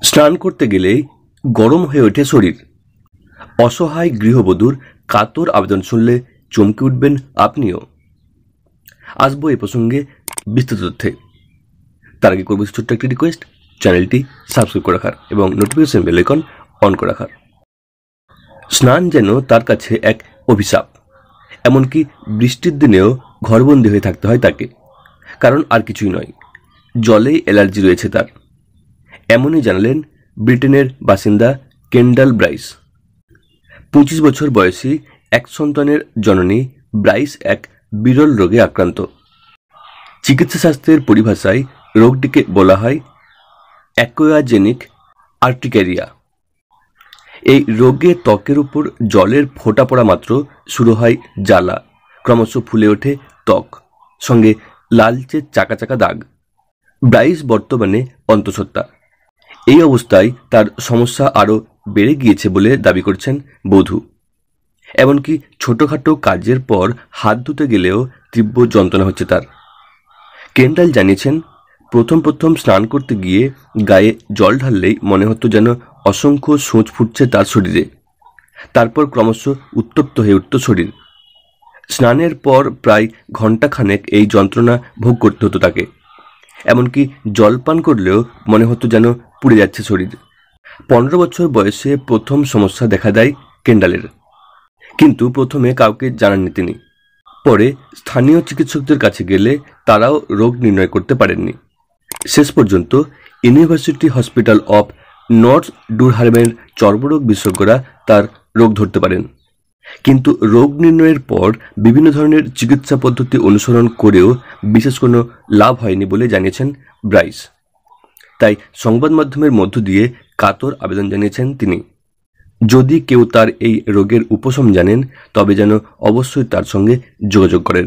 স্নান করতে গেলেই গরম হয়ে ওঠে শরীর। অসহায় গৃহবধূর কাতর আবেদন শুনলে চমকে উঠবেন আপনিও। আসবো এই প্রসঙ্গে বিস্তৃত তথ্যে। তার আগে করবো ছোট্ট একটি রিকোয়েস্ট, চ্যানেলটি সাবস্ক্রাইব করে রাখার এবং নোটিফিকেশন বেল আইকন অন করে রাখার। স্নান যেন তার কাছে এক অভিশাপ। এমনকি বৃষ্টির দিনেও ঘরবন্দি হয়ে থাকতে হয় তাকে, কারণ আর কিছুই নয়, জলেই অ্যালার্জি রয়েছে তার। এমনই জানালেন ব্রিটেনের বাসিন্দা কেন্ডাল ব্রাইস। 25 বছর বয়সী এক সন্তানের জননী ব্রাইস এক বিরল রোগে আক্রান্ত। চিকিৎসাশাস্ত্রের পরিভাষায় রোগটিকে বলা হয় অ্যাকোয়াজেনিক আর্টিক্যারিয়া। এই রোগে ত্বকের উপর জলের ফোঁটা পড়া মাত্র শুরু হয় জ্বালা, ক্রমশ ফুলে ওঠে ত্বক, সঙ্গে লালচে চাকা চাকা দাগ। ব্রাইস বর্তমানে অন্তঃসত্ত্বা। এই অবস্থায় তার সমস্যা আরও বেড়ে গিয়েছে বলে দাবি করছেন বধূ। এমনকি ছোটখাটো কাজের পর হাত ধুতে গেলেও তীব্র যন্ত্রণা হচ্ছে তার। কেন্ডাল জানিয়েছেন, প্রথম স্নান করতে গিয়ে গায়ে জল ঢাললেই মনে হতো যেন অসংখ্য সূঁচ ফুটছে তার শরীরে। তারপর ক্রমশ উত্তপ্ত হয়ে উঠত শরীর। স্নানের পর প্রায় ঘণ্টাখানেক এই যন্ত্রণা ভোগ করতে হতো তাকে। এমনকি জল পান করলেও মনে হতো যেন পুড়ে যাচ্ছে শরীর। 15 বছর বয়সে প্রথম সমস্যা দেখা দেয় কেন্ডালের, কিন্তু প্রথমে কাউকে জানাননি তিনি। পরে স্থানীয় চিকিৎসকদের কাছে গেলে তারাও রোগ নির্ণয় করতে পারেননি। শেষ পর্যন্ত ইউনিভার্সিটি হসপিটাল অফ নর্থ ডুরহামের চর্মরোগ বিশেষজ্ঞরা তার রোগ ধরতে পারেন। কিন্তু রোগ নির্ণয়ের পর বিভিন্ন ধরনের চিকিৎসা পদ্ধতি অনুসরণ করেও বিশেষ কোনো লাভ হয়নি বলে জানিয়েছেন ব্রাইস। তাই সংবাদ মাধ্যমের মধ্য দিয়ে কাতর আবেদন জানিয়েছেন তিনি, যদি কেউ তার এই রোগের উপশম জানেন তবে যেন অবশ্যই তার সঙ্গে যোগাযোগ করেন।